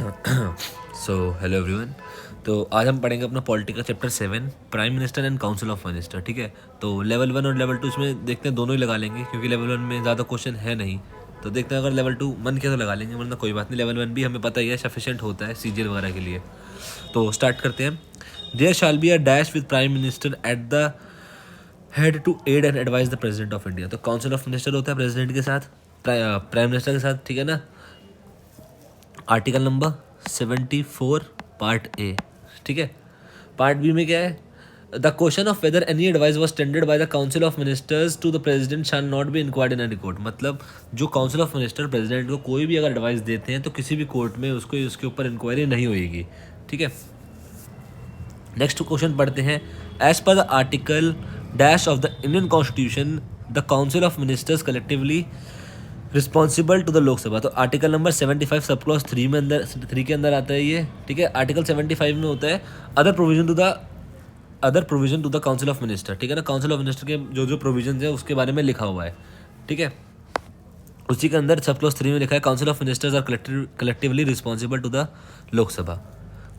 So hello everyone. तो आज हम पढ़ेंगे अपना political chapter 7 prime minister and council of minister. ठीक है, तो लेवल 1 और लेवल 2 इसमें देखते हैं, दोनों ही लगा लेंगे क्योंकि लेवल 1 में ज़्यादा क्वेश्चन है नहीं। तो देखते हैं अगर लेवल 2 मन किया तो लगा लेंगे, वरना कोई बात नहीं। लेवल 1 भी हमें पता ही है सफिशिएंट होता है सीजीएल वगैरह के लिए। तो स्टार्ट करते हैं। There shall be a dash with prime minister at the head to aid and advise the president of India. तो काउंसिल ऑफ मिनिस्टर होता है प्रेसिडेंट के साथ, प्राइम मिनिस्टर के साथ, ठीक है ना। आर्टिकल नंबर 74 पार्ट ए, ठीक है। पार्ट बी में क्या है? The question of whether any advice was tendered by the council of ministers to the president shall not be inquired in any court. मतलब जो काउंसिल ऑफ मिनिस्टर प्रेसिडेंट को कोई भी अगर एडवाइस देते हैं तो किसी भी कोर्ट में उसको उसके ऊपर इंक्वायरी नहीं होगी, ठीक है। नेक्स्ट क्वेश्चन पढ़ते हैं। As per the article dash of the Indian constitution the council of ministers collectively responsible to the Lok Sabha. तो आर्टिकल नंबर 75 सब क्लॉज 3 में अंदर 3 के अंदर आता है ये, ठीक है। आर्टिकल 75 में होता है other provision to the council of minister, ठीक है ना। काउंसिल ऑफ मिनिस्टर के जो जो प्रोविजन है उसके बारे में लिखा हुआ है, ठीक है। उसी के अंदर सब क्लॉज 3 में लिखा है council of ministers are collectively responsible to the Lok Sabha.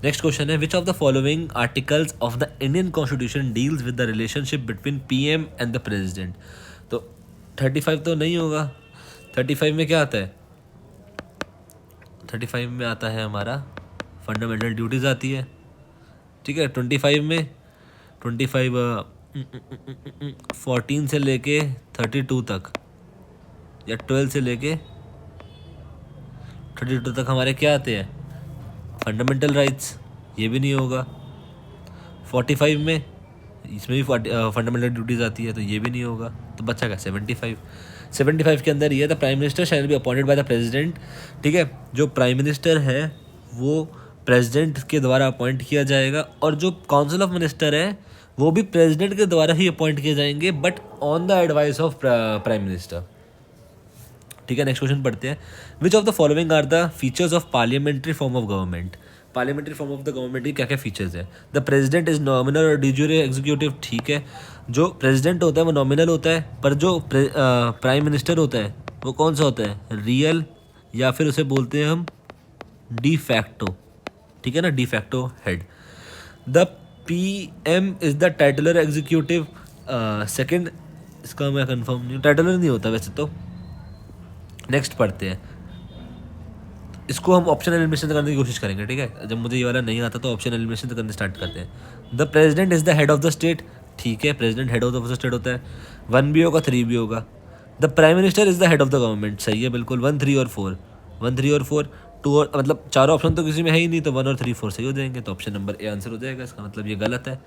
Next question है, which of the following articles of the Indian constitution deals with the relationship between PM and the president. तो 35 तो नहीं होगा। 35 में क्या आता है? 35 में आता है हमारा फंडामेंटल ड्यूटीज़ आती है, ठीक है। 25 में 14 से लेके 32 तक या 12 से लेके 32 तक हमारे क्या आते हैं? Fundamental rights. ये भी नहीं होगा। 45 में इसमें भी फंडामेंटल ड्यूटीज़ आती है, तो ये भी नहीं होगा। तो बच्चा क्या? 75 के अंदर ये the prime minister shall be appointed by the president, ठीक है। जो प्राइम मिनिस्टर है वो प्रेसिडेंट के द्वारा अपॉइंट किया जाएगा, और जो काउंसिल ऑफ मिनिस्टर है वो भी प्रेसिडेंट के द्वारा ही अपॉइंट किए जाएंगे, but on the advice of prime minister, ठीक है। नेक्स्ट क्वेश्चन पढ़ते हैं। Which of the following are the features of parliamentary form of government. Parliamentary form of the government की क्या क्या फीचर्स है? द प्रेसिडेंट इज नॉमिनल और de jure executive, ठीक है। जो प्रेसिडेंट होता है वो नॉमिनल होता है, पर जो प्राइम मिनिस्टर होता है वो कौन सा होता है? रियल, या फिर उसे बोलते हैं हम डी फैक्टो, ठीक है ना, de facto head. The PM is the titular टाइटलर एग्जीक्यूटिव सेकेंड, इसका मैं कंफर्म नहीं हूँ, टाइटलर नहीं होता वैसे तो। नेक्स्ट पढ़ते हैं। इसको हम ऑप्शन एलिमिनेशन करने की कोशिश करेंगे, ठीक है। जब मुझे ये वाला नहीं आता तो ऑप्शन एलिमिनेशन करने स्टार्ट करते हैं। The president is the head of the state, ठीक है। President head of the state होता है। 1 भी होगा, 3 भी होगा। The prime minister is the head of the government, सही है बिल्कुल। 1, 3 और 4, 1, 3 और 4, 2 और मतलब चारों ऑप्शन तो किसी में है ही नहीं, तो 1 और 3, 4 सही हो जाएंगे। तो ऑप्शन नंबर ए आंसर हो जाएगा, इसका मतलब ये गलत है।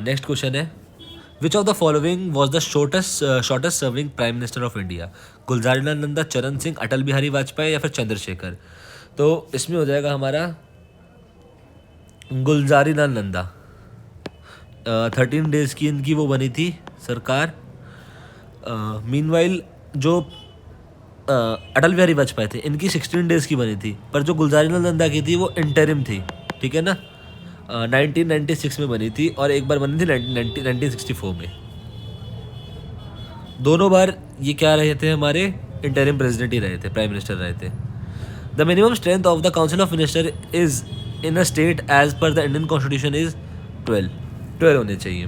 नेक्स्ट क्वेश्चन है, which of the following was the shortest serving prime minister of India. Gulzarilal Nanda, चरण सिंह, अटल बिहारी वाजपेयी या फिर चंद्रशेखर। तो इसमें हो जाएगा हमारा गुलजारीलाल नंदा। 13 डेज की इनकी वो बनी थी सरकार। मीनवाइल जो अटल बिहारी वाजपेयी थे इनकी 16 डेज की बनी थी, पर जो गुलजारीलाल नंदा की थी वो इंटरिम थी, ठीक है ना। 1996 में बनी थी, और एक बार बनी थी 1964 में। दोनों बार ये क्या रहे थे? हमारे इंटरिम प्रेसिडेंट ही रहे थे, प्राइम मिनिस्टर रहे थे। The minimum strength of the council of minister is in a state as per the Indian constitution is 12 होने चाहिए।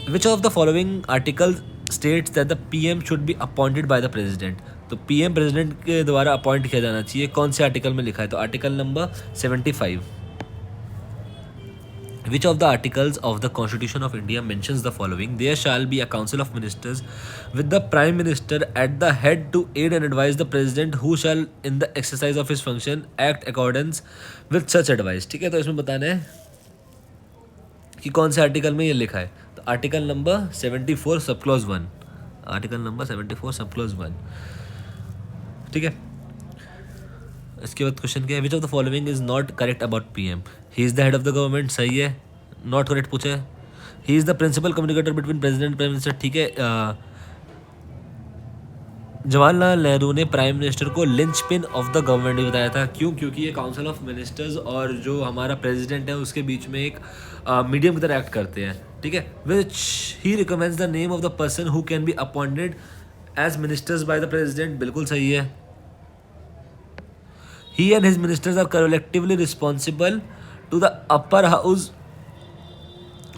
Which of the following article states that the PM should be appointed by the president. तो PM president के द्वारा appoint किया जाना चाहिए, कौन से आर्टिकल में लिखा है? तो article number 75। Which of the articles of the Constitution of India mentions the following? There shall be a council of ministers with the prime minister at the head to aid and advise the president, who shall in the exercise of his function act accordance with such advice, ठीक है। तो इसमें बताना है कि कौन से article में ये लिखा है। तो article number 74 sub clause 1, article number 74 sub clause 1, ठीक है। इसके बाद क्वेश्चन क्या है? Which of the following is not correct about PM. He is the head of the government, सही है। नॉट करेक्ट पूछा है। He is the principal communicator between president prime minister, ठीक है। जवाहरलाल नेहरू ने प्राइम मिनिस्टर को लिंचपिन ऑफ द गवर्नमेंट बताया था। क्यों? क्योंकि ये काउंसिल ऑफ मिनिस्टर्स और जो हमारा प्रेसिडेंट है उसके बीच में एक मीडियम की तरह एक्ट करते हैं, ठीक है। Which he recommends the name of the person who can be appointed as ministers by the president, बिल्कुल सही है। He and his ministers are collectively responsible to the upper house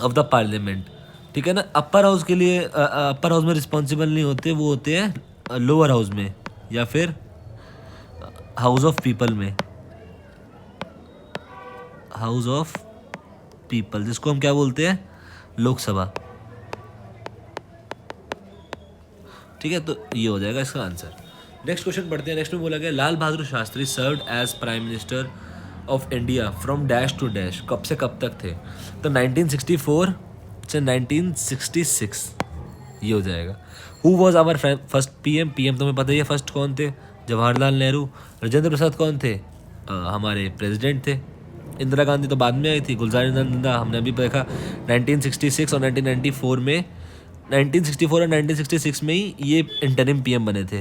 of the parliament, ठीक है ना। Upper house के लिए upper house में responsible नहीं होते, वो होते हैं लोअर हाउस में या फिर हाउस ऑफ पीपल में, हाउस ऑफ पीपल, जिसको हम क्या बोलते हैं, लोकसभा, ठीक है। तो ये हो जाएगा इसका आंसर। नेक्स्ट क्वेश्चन पढ़ते हैं। नेक्स्ट में बोला गया Lal Bahadur Shastri served as prime minister of India from dash to dash, कब से कब तक थे, तो 1964 से 1966, ये हो जाएगा। Who was our first PM, PM तुम्हें पता ही है फर्स्ट कौन थे, जवाहरलाल नेहरू। राजेंद्र प्रसाद कौन थे, हमारे प्रेसिडेंट थे। इंदिरा गांधी तो बाद में आई थी, गुलजार नंदा हमने अभी देखा 1966 और 1994 में, 1964 और 1966 में ही ये इंटरिम पीएम बने थे,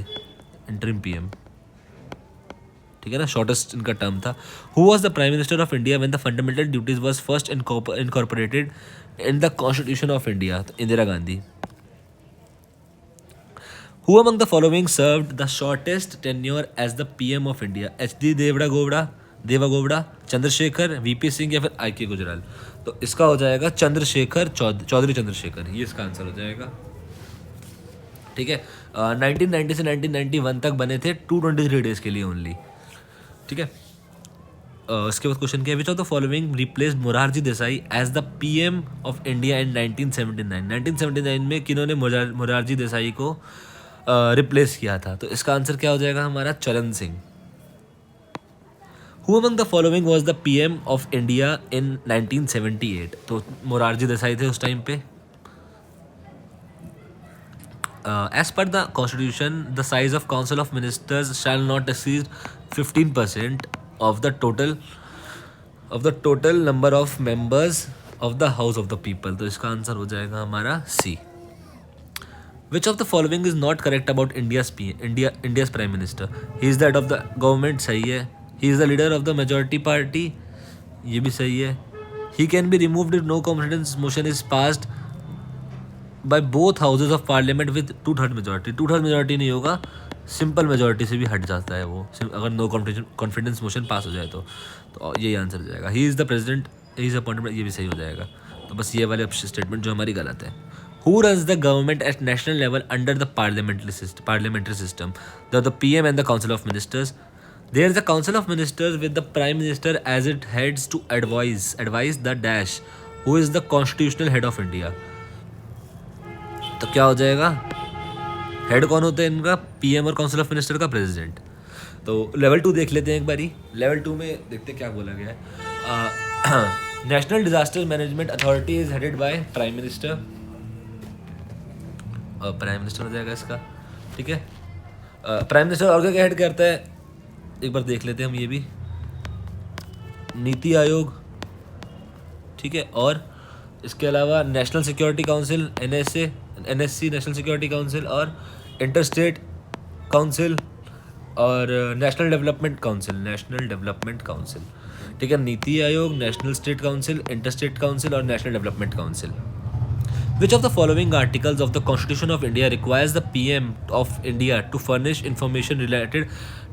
इंटरिम पीएम, ठीक है ना, शॉर्टेस्ट इनका टर्म था। Who was the prime minister of India when the fundamental duties was first incorporated in the constitution of India, तो Indira Gandhi. Who among the following served the shortest tenure as the PM of India, H D. Deve Gowda, Chandrashekhar, V P Singh या फिर IK. Gujral, तो इसका हो जाएगा चंद्रशेखर, चौधरी चंद्रशेखर, ये इसका answer हो जाएगा, ठीक है। 1990 से 1991 तक बने थे 223 डेज के लिए ओनली, ठीक है। इसके बाद क्वेश्चन क्या है, which of the following replaced Morarji Desai as the PM of India in 1979, 1979 में किन्होंने मोरारजी देसाई को रिप्लेस किया था, तो इसका आंसर क्या हो जाएगा हमारा, चरण Singh. Who among the following was the PM of India इन 1978, तो मोरारजी देसाई थे उस टाइम पे। As per the constitution, the size of council of ministers shall not exceed 15% of the total number of members of the house of the people, तो इसका answer हो जाएगा हमारा सी। Which of the following is not correct about India's prime minister? He is the head of the government, सही है। He is the leader of the majority party, ये भी सही है। He can be removed if no confidence motion is passed by both houses of parliament with 2/3 majority, 2/3 majority नहीं होगा, simple majority से भी हट जाता है वो, अगर नो कॉन्फिडेंस मोशन पास हो जाए तो यही आंसर हो जाएगा। He is the president, he is appointed, ये भी सही हो जाएगा। तो बस ये वाले स्टेटमेंट जो हमारी गलत है। Who runs the government at national level under the parliamentary system, the PM and the council of ministers. There is the council of ministers with the prime minister as it heads to advise the dash who is the constitutional head of India, तो क्या हो जाएगा, head कौन होता है इनका, PM और council of minister का प्रेसिडेंट। तो लेवल 2 देख लेते हैं एक बारी। लेवल 2 में देखते हैं क्या बोला गया है। National disaster management authority is headed by prime minister, prime minister हो जाएगा इसका, ठीक है। प्राइम मिनिस्टर और क्या हेड करता है, एक बार देख लेते हैं हम ये भी, नीति आयोग, ठीक है। और इसके अलावा national security council, NSC national security council, और इंटरस्टेट काउंसिल, और नेशनल डेवलपमेंट काउंसिल, ठीक है। NITI Aayog, national state council, interstate council और national development council. Which of the following articles of the Constitution of India requires the PM of India to furnish information related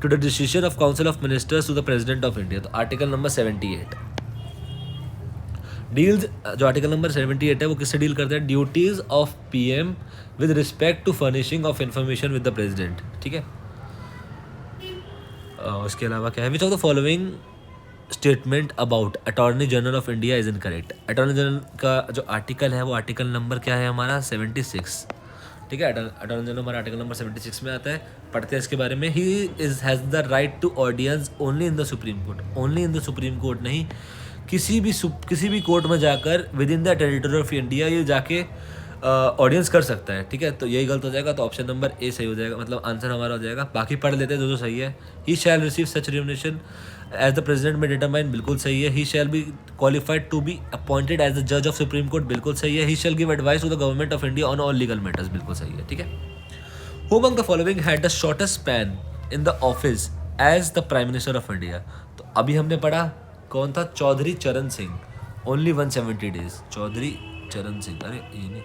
to the decision of Council of Ministers to the President of India? तो article number 78 deals, जो article number 78 है वो किससे deal करता है, duties of PM with respect to furnishing of information with the president, ठीक है। उसके अलावा क्या है, which of the following statement about attorney general of India is incorrect. Attorney general का जो आर्टिकल है वो आर्टिकल नंबर क्या है हमारा, 76, ठीक है। अटॉर्नी जनरल हमारा आर्टिकल नंबर 76 में आता है, पढ़ते हैं इसके बारे में। He has the right to audience only in the supreme court, only in the supreme court नहीं, किसी भी कोर्ट में जाकर within the territory of India ये जाके ऑडियंस कर सकता है, ठीक है। तो यही गलत हो जाएगा, तो ऑप्शन नंबर ए सही हो जाएगा, मतलब आंसर हमारा हो जाएगा। बाकी पढ़ लेते हैं जो सही है। He shall receive such remuneration as the president may determine, बिल्कुल सही है। He shall be qualified to be appointed as the जज ऑफ सुप्रीम कोर्ट, बिल्कुल सही है। He shall give advice to the government of India on all legal matters, बिल्कुल सही है, ठीक है। Who among the following had the shortest span in the office as the prime minister of India, तो अभी हमने पढ़ा कौन था, चौधरी चरण सिंह, ओनली 170 डेज, चौधरी चरण सिंह, अरे ये नहीं।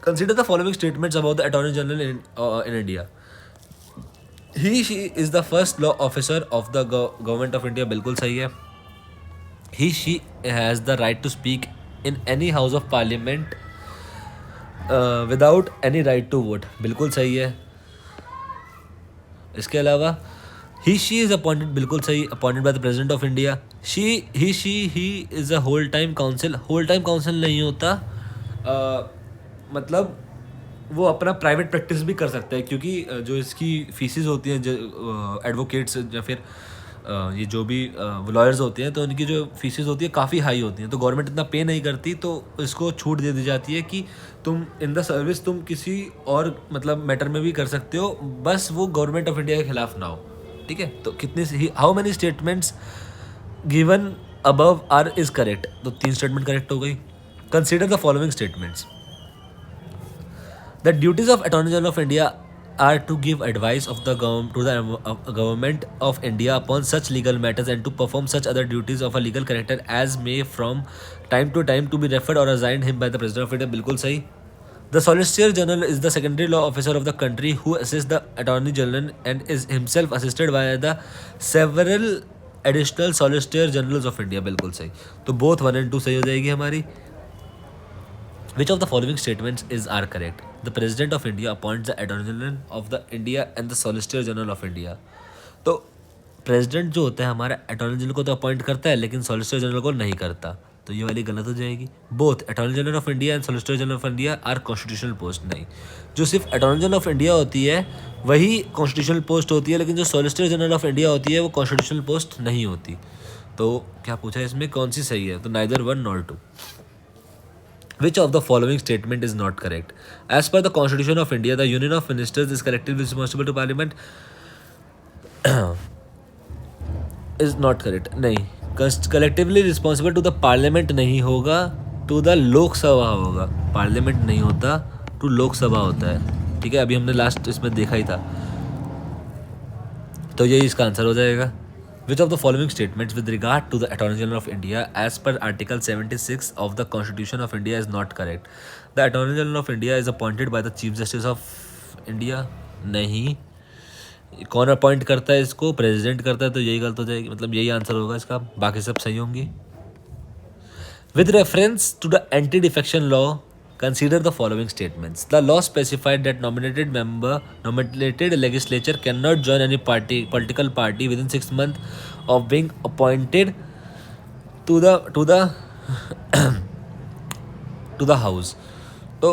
Consider the following statements about the attorney general in India. He she is the first law officer of the government of India, बिल्कुल सही है। He she has the right to speak in any house of parliament without any right to vote, बिल्कुल सही है। इसके अलावा ही she is appointed, बिल्कुल सही, appointed by the president of India. He is a whole time counsel, whole time counsel नहीं होता, मतलब वो अपना प्राइवेट प्रैक्टिस भी कर सकता है, क्योंकि जो इसकी फीसिस होती हैं, जो एडवोकेट्स या फिर ये जो भी लॉयर्स होते हैं, तो उनकी जो फीसिस होती है काफ़ी हाई होती हैं, तो गवर्नमेंट इतना पे नहीं करती, तो इसको छूट दे दी जाती है कि तुम इन द सर्विस तुम किसी और मतलब मैटर में भी कर सकते हो, बस वो गवर्नमेंट ऑफ इंडिया के खिलाफ ना हो, ठीक है। तो कितने ही how many statements given above are is correct, तो 3 स्टेटमेंट करेक्ट हो गई। Consider the following statements. The duties of Attorney General of India are to give advice of the government of India upon such legal matters and to perform such other duties of a legal character as may from time to time to be referred or assigned him by the President of India, बिल्कुल सही। The Solicitor General is the secondary law officer of the country who assists the Attorney General and is himself assisted by the several additional Solicitor Generals of India, बिल्कुल सही। तो both 1 and 2 सही हो जाएगी हमारी। Which of the following statements are correct? The President of India appoints the Attorney General of the India and the Solicitor General of India. तो president जो होता है हमारा अटॉर्नी जनरल को तो अपॉइंट करता है, लेकिन सॉलिसिटर जनरल को नहीं करता, तो ये वाली गलत हो जाएगी। Both attorney general of India and solicitor general of India are constitutional post, नहीं। जो सिर्फ अटॉर्नी जनरल ऑफ इंडिया होती है वही कॉन्स्टिट्यूशनल पोस्ट होती है, लेकिन जो सॉलिसिटर जनरल ऑफ इंडिया होती है वो कॉन्स्टिट्यूशनल पोस्ट नहीं होती। तो क्या पूछा है इसमें, कौन सी सही है, तो neither 1 nor 2। Which of the following statement is not correct? As per the Constitution of India, the Union of Ministers is collectively responsible to Parliament. Is not correct. नहीं, collectively responsible to the Parliament नहीं होगा, to the लोक सभा होगा। Parliament नहीं होता, to लोक सभा होता है, ठीक है। अभी हमने लास्ट इसमें देखा ही था, तो यही इसका आंसर हो जाएगा। Which of the following statements with regard to the Attorney General of India as per Article 76 of the Constitution of India is not correct? The Attorney General of India is appointed by the Chief Justice of India, नहीं। कौन appoint करता है इसको, president करता है, तो यही गलत हो जाएगी, मतलब यही आंसर होगा इसका, बाकी सब सही होंगी। With reference to the anti-defection law, consider the following statements. The law specified that nominated legislature cannot join any political party within 6 months of being appointed to the house. तो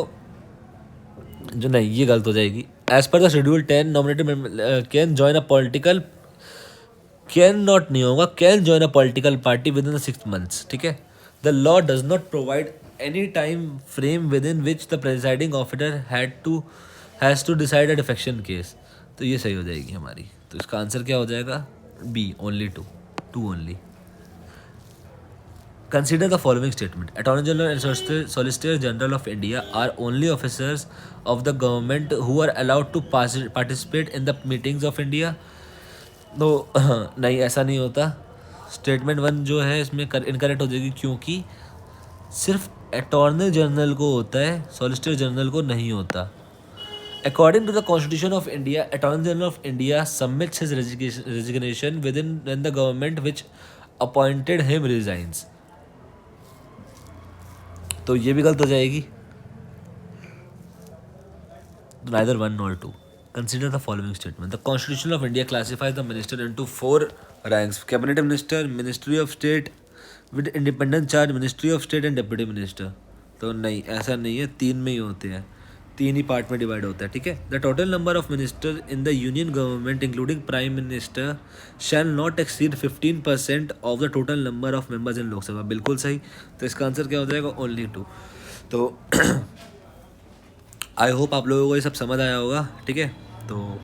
जो नहीं, ये गलत हो जाएगी। As per the Schedule 10, nominated can join a political, can not नहीं होगा, can join a political party within 6 months, ठीक है। The law does not provide any time frame within which the presiding officer has to decide a defection case, तो ये सही हो जाएगी हमारी। तो इसका आंसर क्या हो जाएगा, B, only 2 only. Consider the following statement. Attorney General and Solicitor General of India are only officers of the government who are allowed to participate in the meetings of India. तो नहीं, ऐसा नहीं होता। Statement 1 जो है इसमें incorrect हो जाएगी, क्योंकि सिर्फ अटॉर्नी जनरल को होता है, सॉलिसिटर जनरल को नहीं होता। According to the Constitution of India, Attorney General of India submits his resignation when the government which appointed him resigns. तो ये भी गलत हो जाएगी, neither 1 nor 2. Consider the following statement. The Constitution of India classifies the minister into 4 ranks: cabinet minister, ministry of state with independent charge, ministry of state and deputy minister. तो नहीं, ऐसा नहीं है, 3 में ही होते हैं, 3 ही पार्ट में डिवाइड होता है, ठीक है। The total number of minister in the union government including prime minister shall not exceed 15% of the total number of members in Lok Sabha, बिल्कुल सही। तो इसका आंसर क्या हो जाएगा, ओनली 2। तो आई होप आप लोगों को ये सब समझ आया होगा, ठीक है। तो